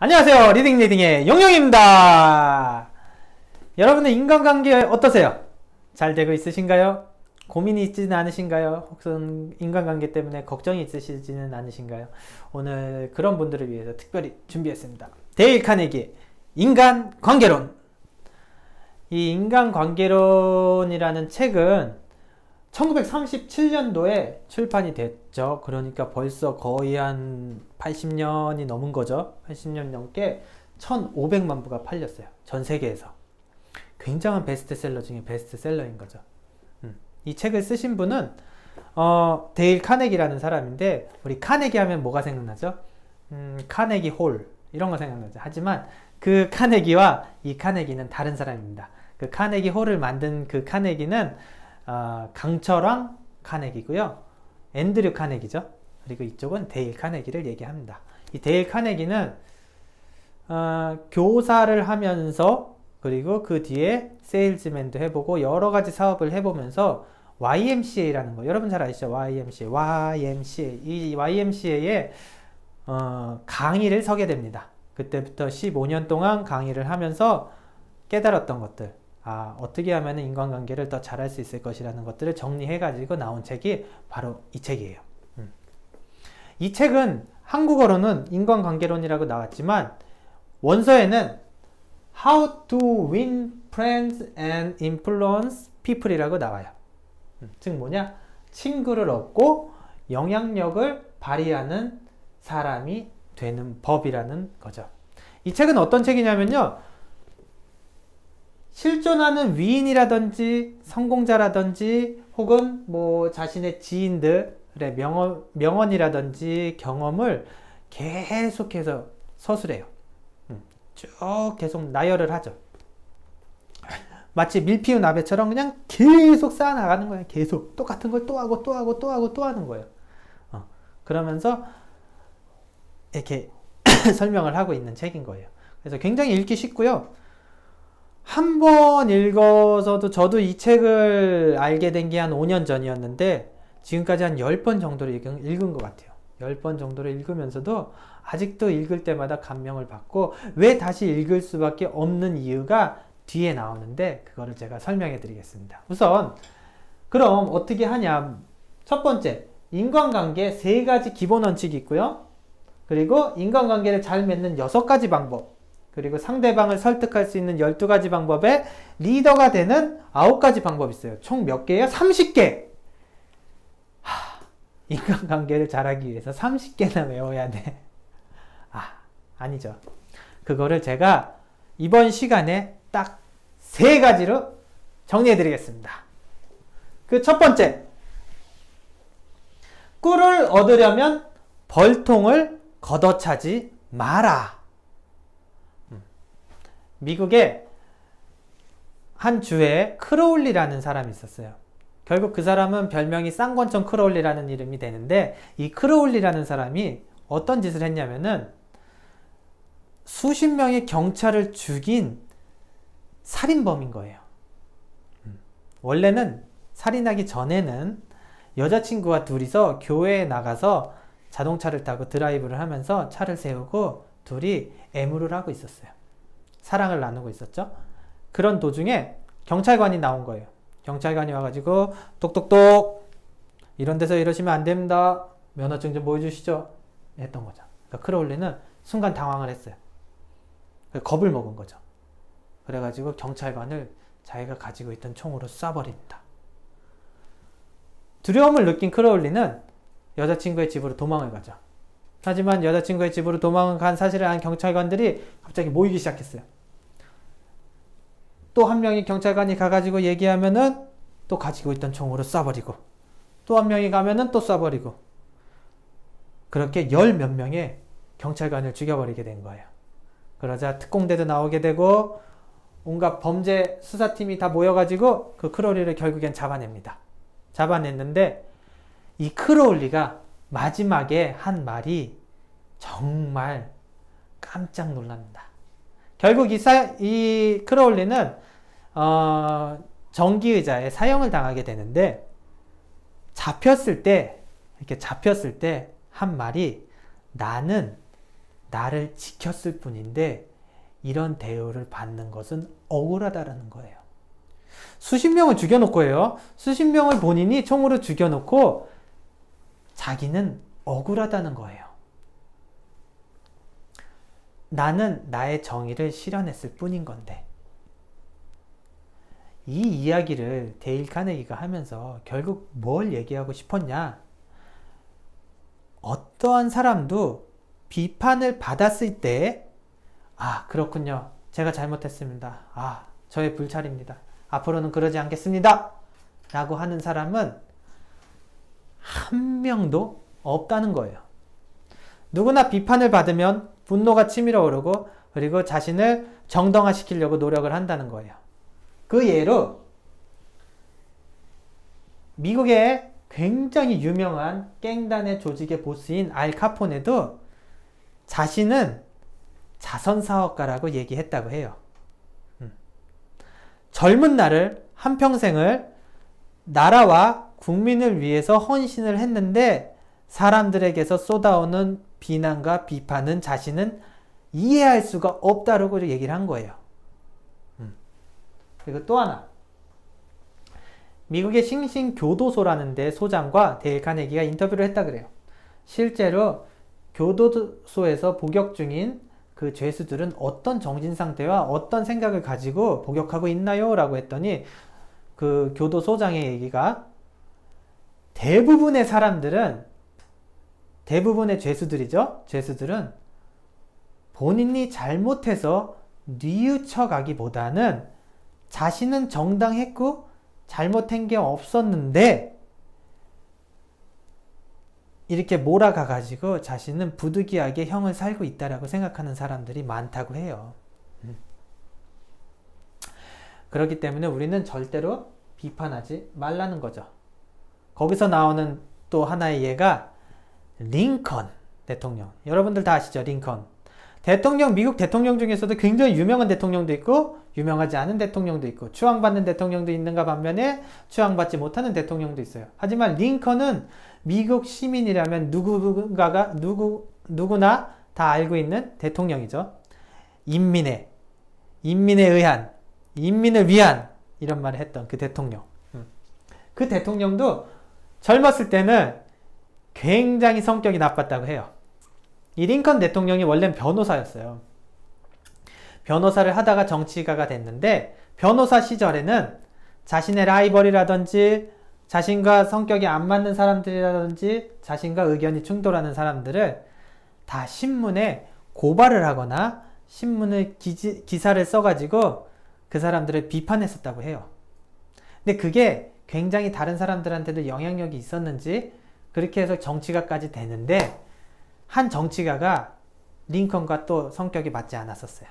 안녕하세요. 리딩의 용용입니다. 여러분의 인간관계 어떠세요? 잘 되고 있으신가요? 고민이 있지는 않으신가요? 혹은 인간관계 때문에 걱정이 있으시지는 않으신가요? 오늘 그런 분들을 위해서 특별히 준비했습니다. 데일 카네기의 인간관계론. 이 인간관계론이라는 책은 1937년도에 출판이 됐죠. 그러니까 벌써 거의 한 80년이 넘은 거죠. 80년 넘게 1500만 부가 팔렸어요. 전 세계에서. 굉장한 베스트셀러 중에 베스트셀러인 거죠. 이 책을 쓰신 분은 데일 카네기라는 사람인데, 우리 카네기 하면 뭐가 생각나죠? 카네기 홀 이런 거 생각나죠. 하지만 그 카네기와 이 카네기는 다른 사람입니다. 그 카네기 홀을 만든 그 카네기는 강철왕 카네기고요. 앤드류 카네기죠. 그리고 이쪽은 데일 카네기를 얘기합니다. 이 데일 카네기는 교사를 하면서, 그리고 그 뒤에 세일즈맨도 해보고 여러 가지 사업을 해보면서 YMCA라는 거, 여러분 잘 아시죠? YMCA. 이 YMCA에 강의를 서게 됩니다. 그때부터 15년 동안 강의를 하면서 깨달았던 것들, 어떻게 하면 인간관계를 더 잘할 수 있을 것이라는 것들을 정리해가지고 나온 책이 바로 이 책이에요. 이 책은 한국어로는 인간관계론이라고 나왔지만 원서에는 How to Win Friends and Influence People 이라고 나와요. 즉 뭐냐? 친구를 얻고 영향력을 발휘하는 사람이 되는 법이라는 거죠. 이 책은 어떤 책이냐면요, 실존하는 위인이라든지 성공자라든지 혹은 뭐 자신의 지인들의 명언이라든지 경험을 계속해서 서술해요. 쭉 계속 나열을 하죠. 마치 밀피우 나베처럼 그냥 계속 쌓아나가는 거예요. 계속 똑같은 걸 또 하고 또 하고 또 하고 또 하는 거예요. 그러면서 이렇게 설명을 하고 있는 책인 거예요. 그래서 굉장히 읽기 쉽고요. 한 번 읽어서도, 저도 이 책을 알게 된 게 한 5년 전이었는데 지금까지 한 10번 정도를 읽은 것 같아요. 10번 정도를 읽으면서도 아직도 읽을 때마다 감명을 받고, 왜 다시 읽을 수밖에 없는 이유가 뒤에 나오는데 그거를 제가 설명해 드리겠습니다. 우선 그럼 어떻게 하냐. 첫 번째, 인간관계 3가지 기본 원칙이 있고요. 그리고 인간관계를 잘 맺는 6가지 방법, 그리고 상대방을 설득할 수 있는 12가지 방법에 리더가 되는 9가지 방법이 있어요. 총 몇 개예요? 30개! 인간관계를 잘하기 위해서 30개나 외워야 돼. 아니죠. 그거를 제가 이번 시간에 딱 3가지로 정리해 드리겠습니다. 그 첫 번째, 꿀을 얻으려면 벌통을 걷어차지 마라. 미국의 한 주에 크로울리라는 사람이 있었어요. 결국 그 사람은 별명이 쌍권총 크로울리라는 이름이 되는데, 이 크로울리라는 사람이 어떤 짓을 했냐면은 수십 명의 경찰을 죽인 살인범인 거예요. 원래는 살인하기 전에는 여자친구와 둘이서 교회에 나가서 자동차를 타고 드라이브를 하면서 차를 세우고 둘이 애무를 하고 있었어요. 사랑을 나누고 있었죠. 그런 도중에 경찰관이 나온 거예요. 경찰관이 와가지고 똑똑똑, 이런 데서 이러시면 안 됩니다, 면허증 좀 보여주시죠, 했던 거죠. 그러니까 크로울리는 순간 당황을 했어요. 겁을 먹은 거죠. 그래가지고 경찰관을 자기가 가지고 있던 총으로 쏴버립니다. 두려움을 느낀 크로울리는 여자친구의 집으로 도망을 가죠. 하지만 여자친구의 집으로 도망을 간 사실을 안 경찰관들이 갑자기 모이기 시작했어요. 또 한 명이 경찰관이 가가지고 얘기하면은 또 가지고 있던 총으로 쏴버리고, 또 한 명이 가면은 또 쏴버리고, 그렇게 10몇 명의 경찰관을 죽여버리게 된 거예요. 그러자 특공대도 나오게 되고 온갖 범죄 수사팀이 다 모여가지고 그 크로울리를 결국엔 잡아냅니다. 잡아냈는데 이 크로울리가 마지막에 한 말이 정말 깜짝 놀랍니다. 결국 이 크로울리는 정기의자에 사형을 당하게 되는데, 이렇게 잡혔을 때 한 말이, 나는 나를 지켰을 뿐인데 이런 대우를 받는 것은 억울하다라는 거예요. 수십 명을 죽여놓고요. 수십 명을 본인이 총으로 죽여놓고 자기는 억울하다는 거예요. 나는 나의 정의를 실현했을 뿐인 건데. 이 이야기를 데일 카네기가 하면서 결국 뭘 얘기하고 싶었냐? 어떠한 사람도 비판을 받았을 때 그렇군요. 제가 잘못했습니다. 저의 불찰입니다. 앞으로는 그러지 않겠습니다. 라고 하는 사람은 한 명도 없다는 거예요. 누구나 비판을 받으면 분노가 치밀어 오르고 그리고 자신을 정당화시키려고 노력을 한다는 거예요. 그 예로 미국의 굉장히 유명한 갱단의 조직의 보스인 알 카포네도 자신은 자선사업가라고 얘기했다고 해요. 젊은 날을 한평생을 나라와 국민을 위해서 헌신을 했는데 사람들에게서 쏟아오는 비난과 비판은 자신은 이해할 수가 없다라고 얘기를 한 거예요. 그리고 또 하나, 미국의 싱싱교도소라는 데 소장과 데일 카네기가 인터뷰를 했다 그래요. 실제로 교도소에서 복역 중인 그 죄수들은 어떤 정신상태와 어떤 생각을 가지고 복역하고 있나요? 라고 했더니 그 교도소장의 얘기가 대부분의 죄수들이죠. 죄수들은 본인이 잘못해서 뉘우쳐가기보다는 자신은 정당했고 잘못한 게 없었는데 이렇게 몰아가가지고 자신은 부득이하게 형을 살고 있다라고 생각하는 사람들이 많다고 해요. 그렇기 때문에 우리는 절대로 비판하지 말라는 거죠. 거기서 나오는 또 하나의 예가 링컨 대통령. 여러분들 다 아시죠? 링컨. 미국 대통령 중에서도 굉장히 유명한 대통령도 있고 유명하지 않은 대통령도 있고 추앙받는 대통령도 있는가 반면에 추앙받지 못하는 대통령도 있어요. 하지만 링컨은 미국 시민이라면 누구나 다 알고 있는 대통령이죠. 인민에 의한, 인민을 위한 이런 말을 했던 그 대통령. 그 대통령도 젊었을 때는 굉장히 성격이 나빴다고 해요. 이 링컨 대통령이 원래는 변호사였어요. 변호사를 하다가 정치가가 됐는데 변호사 시절에는 자신의 라이벌이라든지 자신과 성격이 안 맞는 사람들이라든지 자신과 의견이 충돌하는 사람들을 다 신문에 고발을 하거나 신문을 기사를 써가지고 그 사람들을 비판했었다고 해요. 근데 그게 굉장히 다른 사람들한테도 영향력이 있었는지 그렇게 해서 정치가까지 되는데 한 정치가가 링컨과 또 성격이 맞지 않았었어요.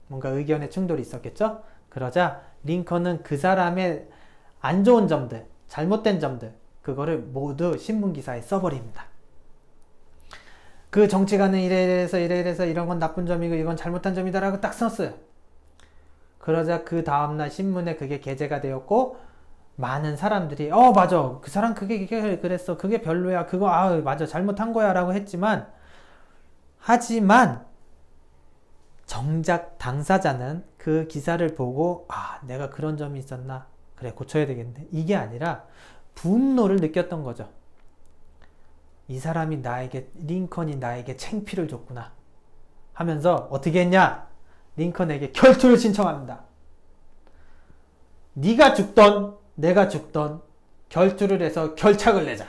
뭔가 의견의 충돌이 있었겠죠? 그러자 링컨은 그 사람의 안 좋은 점들, 잘못된 점들 그거를 모두 신문기사에 써버립니다. 그 정치가는 이래서 이런 건 나쁜 점이고 이건 잘못한 점이다 라고 딱 썼어요. 그러자 그 다음날 신문에 그게 게재가 되었고 많은 사람들이 맞아 그 사람 그게 그랬어 그게 별로야 그거 맞아 잘못한 거야 라고 했지만 하지만 정작 당사자는 그 기사를 보고 내가 그런 점이 있었나 그래 고쳐야 되겠네 이게 아니라 분노를 느꼈던 거죠. 이 사람이 링컨이 나에게 창피를 줬구나 하면서 어떻게 했냐? 링컨에게 결투를 신청합니다. 네가 죽던 내가 죽던 결투를 해서 결착을 내자.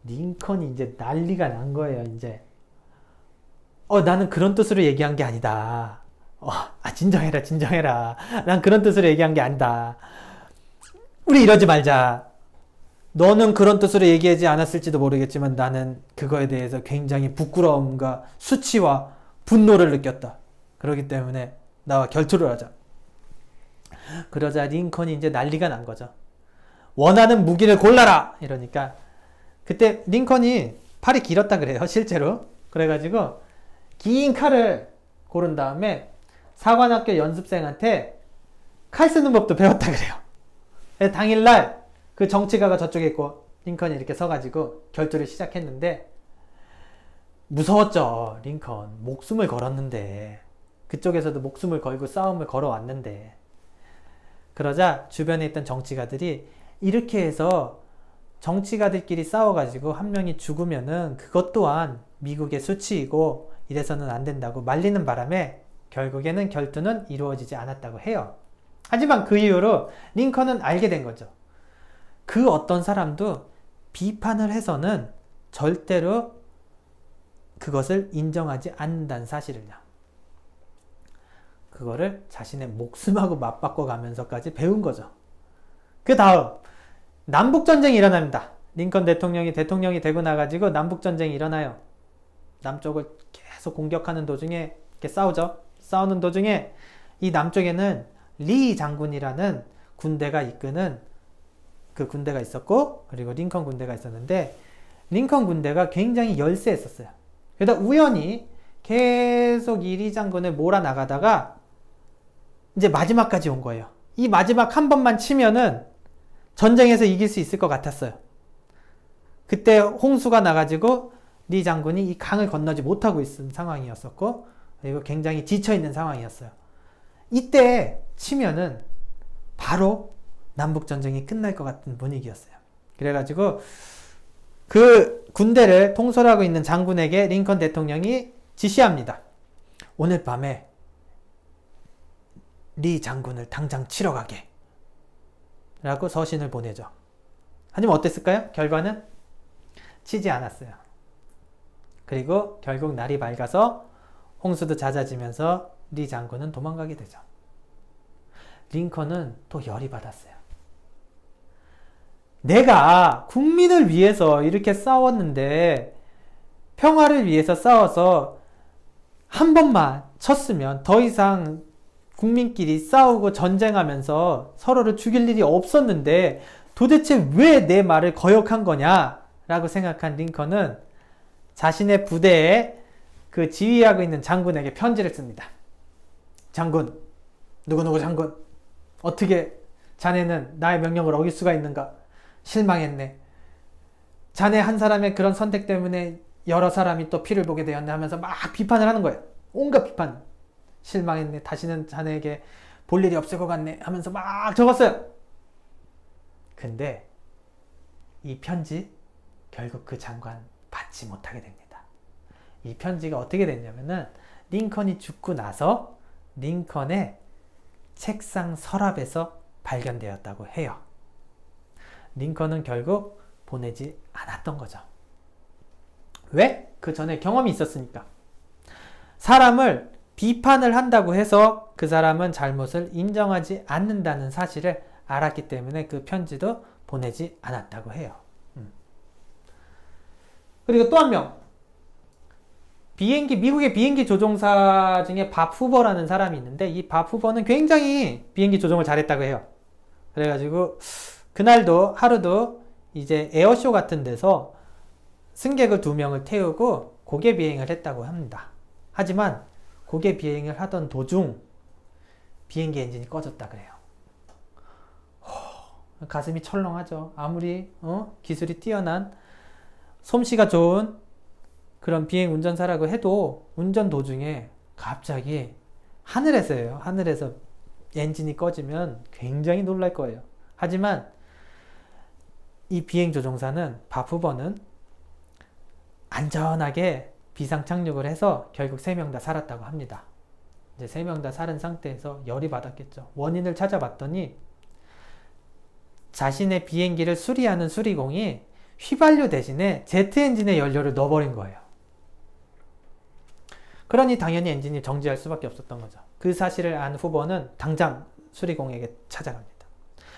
링컨이 이제 난리가 난 거예요. 이제 나는 그런 뜻으로 얘기한 게 아니다. 진정해라. 난 그런 뜻으로 얘기한 게 아니다. 우리 이러지 말자. 너는 그런 뜻으로 얘기하지 않았을지도 모르겠지만 나는 그거에 대해서 굉장히 부끄러움과 수치와 분노를 느꼈다. 그렇기 때문에 나와 결투를 하자. 그러자 링컨이 이제 난리가 난 거죠. 원하는 무기를 골라라! 이러니까 그때 링컨이 팔이 길었다 그래요. 실제로. 그래가지고 긴 칼을 고른 다음에 사관학교 연습생한테 칼 쓰는 법도 배웠다 그래요. 당일날 그 정치가가 저쪽에 있고 링컨이 이렇게 서가지고 결투를 시작했는데 무서웠죠. 링컨 목숨을 걸었는데, 그쪽에서도 목숨을 걸고 싸움을 걸어왔는데, 그러자 주변에 있던 정치가들이 이렇게 해서 정치가들끼리 싸워가지고 한 명이 죽으면은 그것 또한 미국의 수치이고 이래서는 안 된다고 말리는 바람에 결국에는 결투는 이루어지지 않았다고 해요. 하지만 그 이후로 링컨은 알게 된 거죠. 그 어떤 사람도 비판을 해서는 절대로 그것을 인정하지 않는다는 사실을요. 그거를 자신의 목숨하고 맞바꿔 가면서까지 배운 거죠. 그 다음 남북전쟁이 일어납니다. 링컨 대통령이 되고 나가지고 남북전쟁이 일어나요. 남쪽을 계속 공격하는 도중에 이렇게 싸우죠. 싸우는 도중에 이 남쪽에는 리 장군이라는 군대가 이끄는 그 군대가 있었고, 그리고 링컨 군대가 있었는데, 링컨 군대가 굉장히 열세했었어요. 그러다 우연히 계속 이 리 장군을 몰아나가다가 이제 마지막까지 온 거예요. 이 마지막 한 번만 치면은 전쟁에서 이길 수 있을 것 같았어요. 그때 홍수가 나가지고 리 장군이 이 강을 건너지 못하고 있는 상황이었었고, 그리고 굉장히 지쳐있는 상황이었어요. 이때 치면은 바로 남북전쟁이 끝날 것 같은 분위기였어요. 그래가지고 그 군대를 통솔하고 있는 장군에게 링컨 대통령이 지시합니다. 오늘 밤에 리 장군을 당장 치러 가게 라고 서신을 보내죠. 하지만 어땠을까요? 결과는 치지 않았어요. 그리고 결국 날이 밝아서 홍수도 잦아지면서 리 장군은 도망가게 되죠. 링컨은 또 열이 받았어요. 내가 국민을 위해서 이렇게 싸웠는데, 평화를 위해서 싸워서 한 번만 쳤으면 더 이상 국민끼리 싸우고 전쟁하면서 서로를 죽일 일이 없었는데 도대체 왜 내 말을 거역한 거냐 라고 생각한 링컨은 자신의 부대에 그 지휘하고 있는 장군에게 편지를 씁니다. 장군, 누구누구 장군, 어떻게 자네는 나의 명령을 어길 수가 있는가? 실망했네. 자네 한 사람의 그런 선택 때문에 여러 사람이 또 피를 보게 되었네 하면서 막 비판을 하는 거예요. 온갖 비판. 실망했네. 다시는 자네에게 볼 일이 없을 것 같네 하면서 막 적었어요. 근데 이 편지 결국 그 장관 받지 못하게 됩니다. 이 편지가 어떻게 됐냐면은 링컨이 죽고 나서 링컨의 책상 서랍에서 발견되었다고 해요. 링컨은 결국 보내지 않았던 거죠. 왜? 그 전에 경험이 있었으니까. 사람을 비판을 한다고 해서 그 사람은 잘못을 인정하지 않는다는 사실을 알았기 때문에 그 편지도 보내지 않았다고 해요. 그리고 또 한 명, 미국의 비행기 조종사 중에 밥 후보라는 사람이 있는데, 이 밥 후보는 굉장히 비행기 조종을 잘했다고 해요. 그래가지고 그날도 하루도 이제 에어쇼 같은 데서 승객을 2명을 태우고 고개 비행을 했다고 합니다. 하지만 고개 비행을 하던 도중 비행기 엔진이 꺼졌다 그래요. 가슴이 철렁하죠. 아무리 기술이 뛰어난 솜씨가 좋은 그런 비행 운전사라고 해도 운전 도중에 갑자기 하늘에서요. 하늘에서 엔진이 꺼지면 굉장히 놀랄 거예요. 하지만 이 비행 조종사는 밥 후보는 안전하게 비상 착륙을 해서 결국 3명 다 살았다고 합니다. 이제 3명 다 살은 상태에서 열이 받았겠죠. 원인을 찾아봤더니 자신의 비행기를 수리하는 수리공이 휘발유 대신에 제트 엔진에 연료를 넣어버린 거예요. 그러니 당연히 엔진이 정지할 수밖에 없었던 거죠. 그 사실을 안 후보는 당장 수리공에게 찾아갑니다.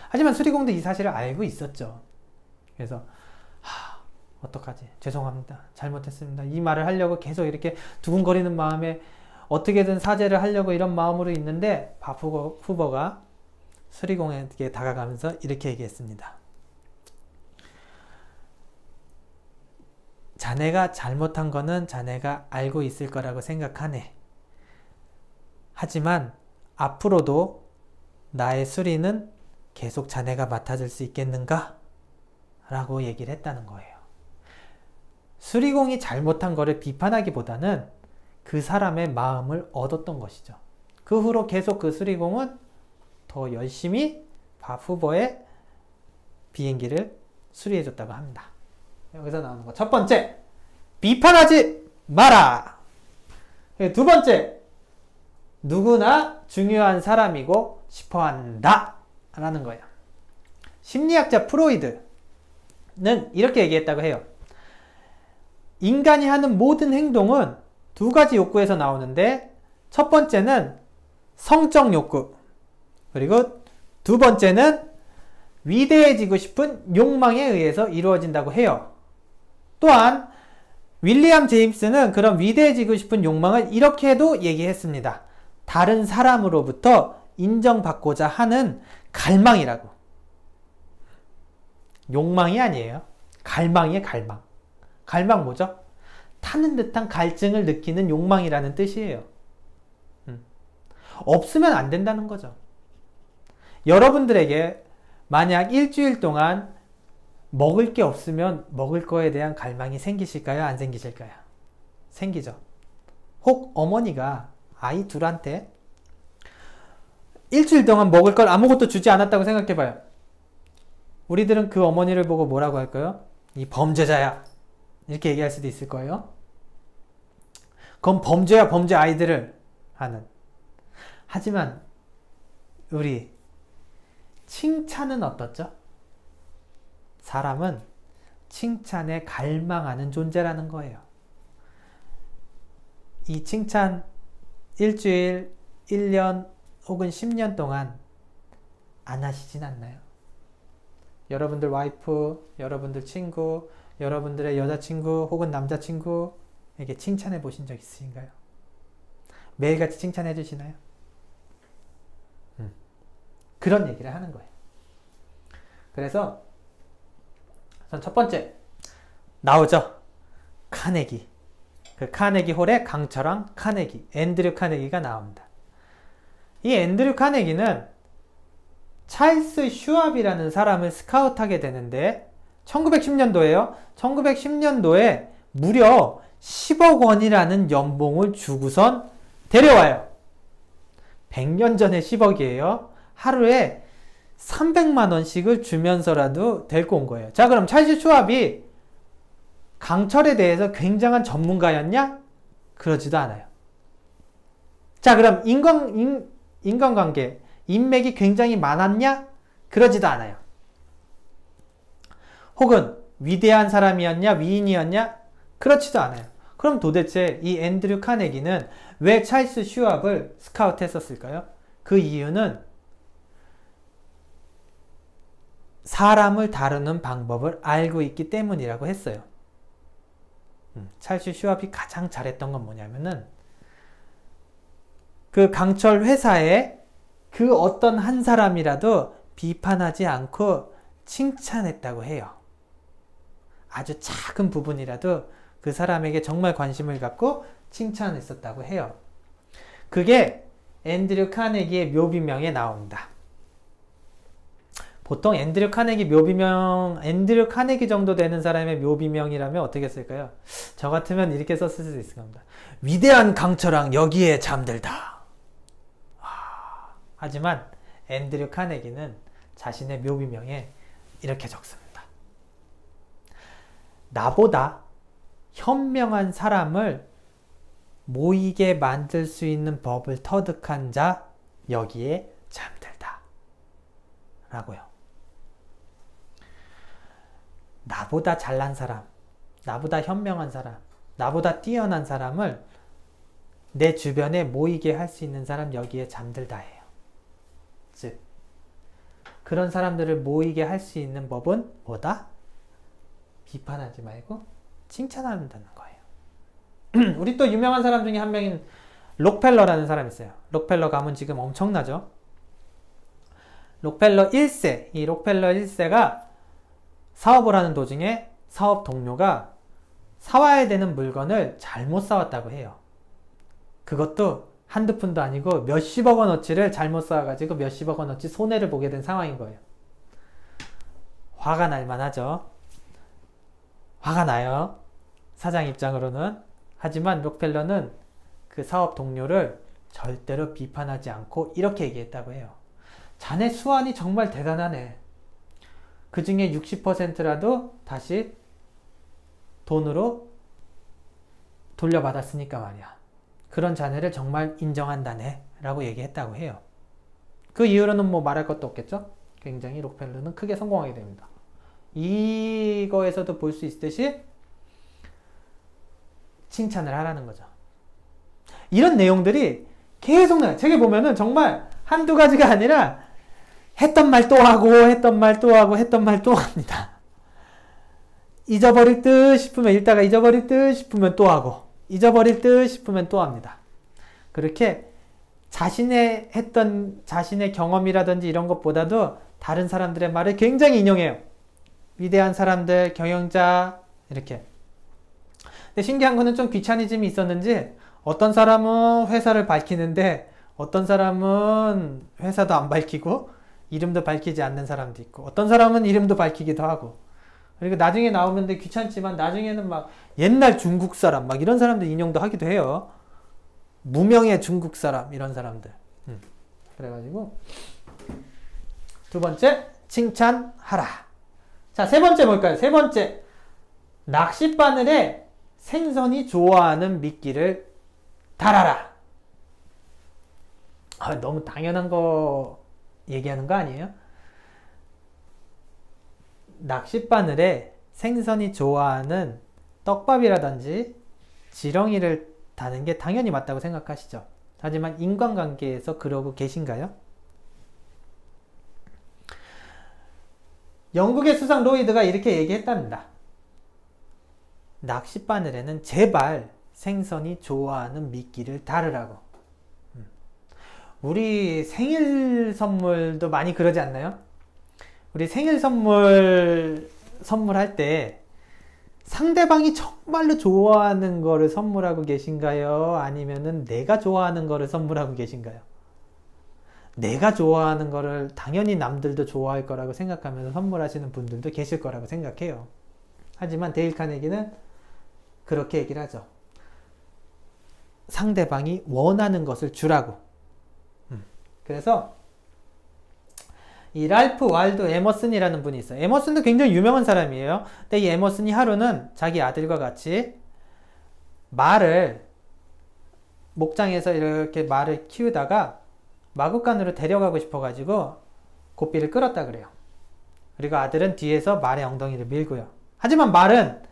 하지만 수리공도 이 사실을 알고 있었죠. 그래서 어떡하지? 죄송합니다. 잘못했습니다. 이 말을 하려고 계속 이렇게 두근거리는 마음에 어떻게든 사죄를 하려고 이런 마음으로 있는데, 밥 후보가 수리공에게 다가가면서 이렇게 얘기했습니다. 자네가 잘못한 거는 자네가 알고 있을 거라고 생각하네. 하지만 앞으로도 나의 수리는 계속 자네가 맡아줄 수 있겠는가? 라고 얘기를 했다는 거예요. 수리공이 잘못한 거를 비판하기보다는 그 사람의 마음을 얻었던 것이죠. 그 후로 계속 그 수리공은 더 열심히 밥 후보의 비행기를 수리해줬다고 합니다. 여기서 나오는 거. 첫 번째, 비판하지 마라. 두 번째, 누구나 중요한 사람이고 싶어한다 라는 거예요. 심리학자 프로이드는 이렇게 얘기했다고 해요. 인간이 하는 모든 행동은 두 가지 욕구에서 나오는데, 첫 번째는 성적 욕구, 그리고 두 번째는 위대해지고 싶은 욕망에 의해서 이루어진다고 해요. 또한 윌리엄 제임스는 그런 위대해지고 싶은 욕망을 이렇게도 얘기했습니다. 다른 사람으로부터 인정받고자 하는 갈망이라고. 욕망이 아니에요. 갈망이에요, 갈망. 갈망 뭐죠? 타는 듯한 갈증을 느끼는 욕망이라는 뜻이에요. 없으면 안 된다는 거죠. 여러분들에게 만약 일주일 동안 먹을 게 없으면 먹을 거에 대한 갈망이 생기실까요? 안 생기실까요? 생기죠. 혹 어머니가 아이 둘한테 일주일 동안 먹을 걸 아무것도 주지 않았다고 생각해봐요. 우리들은 그 어머니를 보고 뭐라고 할까요? 이 범죄자야. 이렇게 얘기할 수도 있을 거예요. 그건 범죄야, 범죄 아이들을 하는. 하지만 우리 칭찬은 어떻죠? 사람은 칭찬에 갈망하는 존재라는 거예요. 이 칭찬 일주일, 1년 혹은 10년 동안 안 하시진 않나요? 여러분들 와이프, 여러분들 친구, 여러분들의 여자친구 혹은 남자친구에게 칭찬해 보신 적 있으신가요? 매일같이 칭찬해 주시나요? 그런 얘기를 하는 거예요. 그래서 첫 번째 나오죠. 카네기. 그 카네기 홀의 강철왕 카네기, 앤드류 카네기가 나옵니다. 이 앤드류 카네기는 찰스 슈왑이라는 사람을 스카우트하게 되는데 1910년도에요. 1910년도에 무려 10억 원이라는 연봉을 주고선 데려와요. 100년 전에 10억이에요. 하루에 300만 원씩을 주면서라도 데리고 온 거예요. 자, 그럼 찰스 슈왑이 강철에 대해서 굉장한 전문가였냐? 그러지도 않아요. 자, 그럼 인간관계, 인맥이 굉장히 많았냐? 그러지도 않아요. 혹은 위대한 사람이었냐? 위인이었냐? 그렇지도 않아요. 그럼 도대체 이 앤드류 카네기는 왜 찰스 슈왑을 스카우트 했었을까요? 그 이유는 사람을 다루는 방법을 알고 있기 때문이라고 했어요. 찰스 슈왑이 가장 잘했던 건 뭐냐면은 그 강철 회사에 그 어떤 한 사람이라도 비판하지 않고 칭찬했다고 해요. 아주 작은 부분이라도 그 사람에게 정말 관심을 갖고 칭찬했었다고 해요. 그게 앤드류 카네기의 묘비명에 나옵니다. 보통 앤드류 카네기 묘비명, 앤드류 카네기 정도 되는 사람의 묘비명이라면 어떻게 쓸까요? 저 같으면 이렇게 썼을 수도 있을 겁니다. 위대한 강철왕 여기에 잠들다. 하지만 앤드류 카네기는 자신의 묘비명에 이렇게 적습니다. 나보다 현명한 사람을 모이게 만들 수 있는 법을 터득한 자 여기에 잠들다. 라고요. 나보다 잘난 사람, 나보다 현명한 사람, 나보다 뛰어난 사람을 내 주변에 모이게 할 수 있는 사람 여기에 잠들다 해요. 즉, 그런 사람들을 모이게 할 수 있는 법은 뭐다? 비판하지 말고 칭찬한다는 거예요. 우리 또 유명한 사람 중에 한 명인 록펠러라는 사람이 있어요. 록펠러 가문 지금 엄청나죠? 록펠러 1세, 이 록펠러 1세가 사업을 하는 도중에 사업 동료가 사와야 되는 물건을 잘못 사왔다고 해요. 그것도 한두 푼도 아니고 몇십억 원어치를 잘못 사와가지고 몇십억 원어치 손해를 보게 된 상황인 거예요. 화가 날 만하죠. 화가 나요. 사장 입장으로는. 하지만 록펠러는 그 사업 동료를 절대로 비판하지 않고 이렇게 얘기했다고 해요. 자네 수완이 정말 대단하네. 그 중에 60%라도 다시 돈으로 돌려받았으니까 말이야. 그런 자네를 정말 인정한다네 라고 얘기했다고 해요. 그 이후로는 뭐 말할 것도 없겠죠? 굉장히 록펠러는 크게 성공하게 됩니다. 이거에서도 볼 수 있듯이 칭찬을 하라는 거죠. 이런 내용들이 계속 나와요. 책에 보면은 정말 한두 가지가 아니라 했던 말 또 하고 했던 말 또 하고 했던 말 또 합니다. 잊어버릴 듯 싶으면 읽다가 잊어버릴 듯 싶으면 또 하고 잊어버릴 듯 싶으면 또 합니다. 그렇게 자신의 했던 자신의 경험이라든지 이런 것보다도 다른 사람들의 말을 굉장히 인용해요. 위대한 사람들, 경영자 이렇게. 근데 신기한 거는 좀 귀차니즘이 있었는지 어떤 사람은 회사를 밝히는데 어떤 사람은 회사도 안 밝히고 이름도 밝히지 않는 사람도 있고 어떤 사람은 이름도 밝히기도 하고 그리고 나중에 나오면 귀찮지만 나중에는 막 옛날 중국 사람 막 이런 사람들 인용도 하기도 해요. 무명의 중국 사람 이런 사람들. 그래가지고 두 번째 칭찬하라. 자, 세 번째 뭘까요? 세 번째 낚싯바늘에 생선이 좋아하는 미끼를 달아라. 너무 당연한 거 얘기하는 거 아니에요? 낚싯바늘에 생선이 좋아하는 떡밥이라든지 지렁이를 다는 게 당연히 맞다고 생각하시죠? 하지만 인간관계에서 그러고 계신가요? 영국의 수상 로이드가 이렇게 얘기했답니다. 낚싯바늘에는 제발 생선이 좋아하는 미끼를 달으라고. 우리 생일 선물도 많이 그러지 않나요? 우리 생일 선물할 때 상대방이 정말로 좋아하는 거를 선물하고 계신가요? 아니면은 내가 좋아하는 거를 선물하고 계신가요? 내가 좋아하는 거를 당연히 남들도 좋아할 거라고 생각하면서 선물하시는 분들도 계실 거라고 생각해요. 하지만 데일 카네기는 그렇게 얘기를 하죠. 상대방이 원하는 것을 주라고. 그래서 이 랄프 waldo 에머슨이라는 분이 있어요. 에머슨도 굉장히 유명한 사람이에요. 근데 이 에머슨이 하루는 자기 아들과 같이 말을 목장에서 이렇게 말을 키우다가 마구간으로 데려가고 싶어가지고 고삐를 끌었다 그래요. 그리고 아들은 뒤에서 말의 엉덩이를 밀고요. 하지만 말은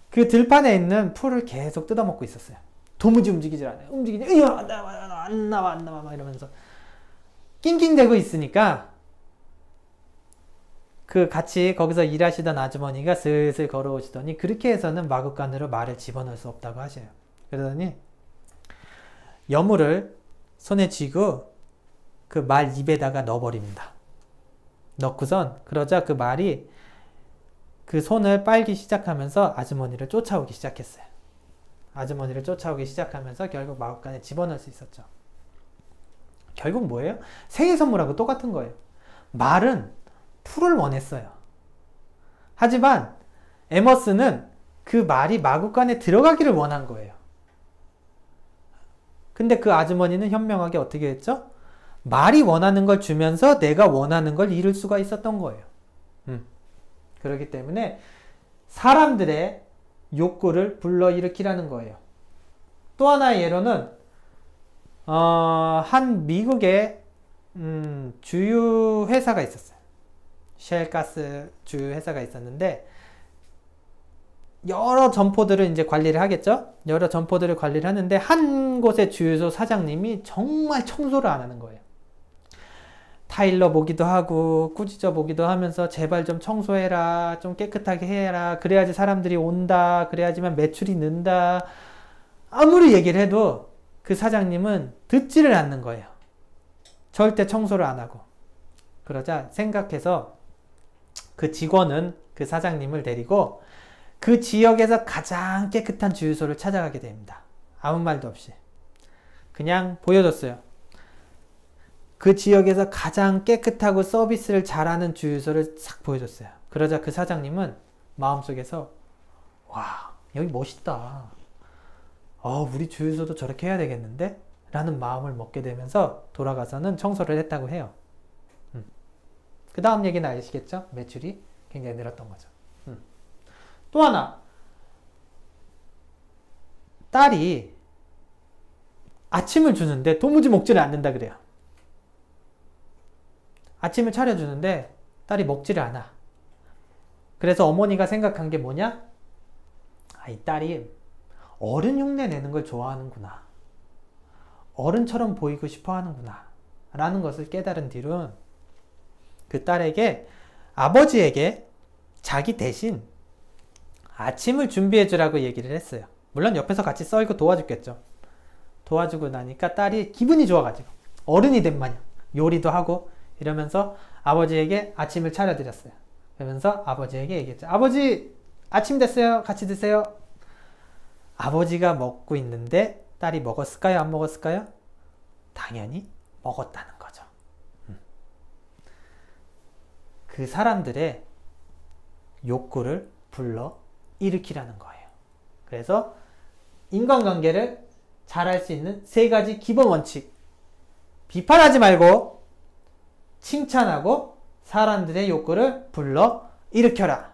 그 들판에 있는 풀을 계속 뜯어먹고 있었어요. 도무지 움직이질 않아요. 움직이지, 안 나와 막 이러면서 낑낑대고 있으니까 그 같이 거기서 일하시던 아주머니가 슬슬 걸어오시더니 그렇게 해서는 마구간으로 말을 집어넣을 수 없다고 하셔요. 그러더니 여물을 손에 쥐고 그 말 입에다가 넣어버립니다. 넣고선 그러자 그 말이 그 손을 빨기 시작하면서 아주머니를 쫓아오기 시작했어요. 아주머니를 쫓아오기 시작하면서 결국 마구간에 집어넣을 수 있었죠. 결국 뭐예요? 생일 선물하고 똑같은 거예요. 말은 풀을 원했어요. 하지만 에머슨은 그 말이 마구간에 들어가기를 원한 거예요. 근데 그 아주머니는 현명하게 어떻게 했죠? 말이 원하는 걸 주면서 내가 원하는 걸 이룰 수가 있었던 거예요. 그렇기 때문에 사람들의 욕구를 불러일으키라는 거예요. 또 하나의 예로는 한 미국의 주유 회사가 있었어요. 쉘가스 주유 회사가 있었는데 여러 점포들을 이제 관리를 하겠죠. 여러 점포들을 관리를 하는데 한 곳의 주유소 사장님이 정말 청소를 안 하는 거예요. 타일러 보기도 하고 꾸짖어 보기도 하면서 제발 좀 청소해라, 좀 깨끗하게 해라, 그래야지 사람들이 온다, 그래야지만 매출이 는다. 아무리 얘기를 해도 그 사장님은 듣지를 않는 거예요. 절대 청소를 안 하고. 그러자 생각해서 그 직원은 그 사장님을 데리고 그 지역에서 가장 깨끗한 주유소를 찾아가게 됩니다. 아무 말도 없이. 그냥 보여줬어요. 그 지역에서 가장 깨끗하고 서비스를 잘하는 주유소를 싹 보여줬어요. 그러자 그 사장님은 마음속에서 와, 여기 멋있다. 우리 주유소도 저렇게 해야 되겠는데? 라는 마음을 먹게 되면서 돌아가서는 청소를 했다고 해요. 그 다음 얘기는 아시겠죠? 매출이 굉장히 늘었던 거죠. 또 하나, 딸이 아침을 주는데 도무지 먹지를 않는다 그래요. 아침을 차려주는데 딸이 먹지를 않아. 그래서 어머니가 생각한 게 뭐냐? 이 딸이 어른 흉내 내는 걸 좋아하는구나. 어른처럼 보이고 싶어 하는구나. 라는 것을 깨달은 뒤로는 그 딸에게, 아버지에게 자기 대신 아침을 준비해 주라고 얘기를 했어요. 물론 옆에서 같이 썰고 도와줬겠죠. 도와주고 나니까 딸이 기분이 좋아가지고 어른이 된 마냥 요리도 하고 이러면서 아버지에게 아침을 차려드렸어요. 그러면서 아버지에게 얘기했죠. 아버지, 아침 됐어요. 같이 드세요. 아버지가 먹고 있는데 딸이 먹었을까요? 안 먹었을까요? 당연히 먹었다는 거죠. 그 사람들의 욕구를 불러 일으키라는 거예요. 그래서 인간관계를 잘할 수 있는 3가지 기본 원칙. 비판하지 말고 칭찬하고 사람들의 욕구를 불러 일으켜라.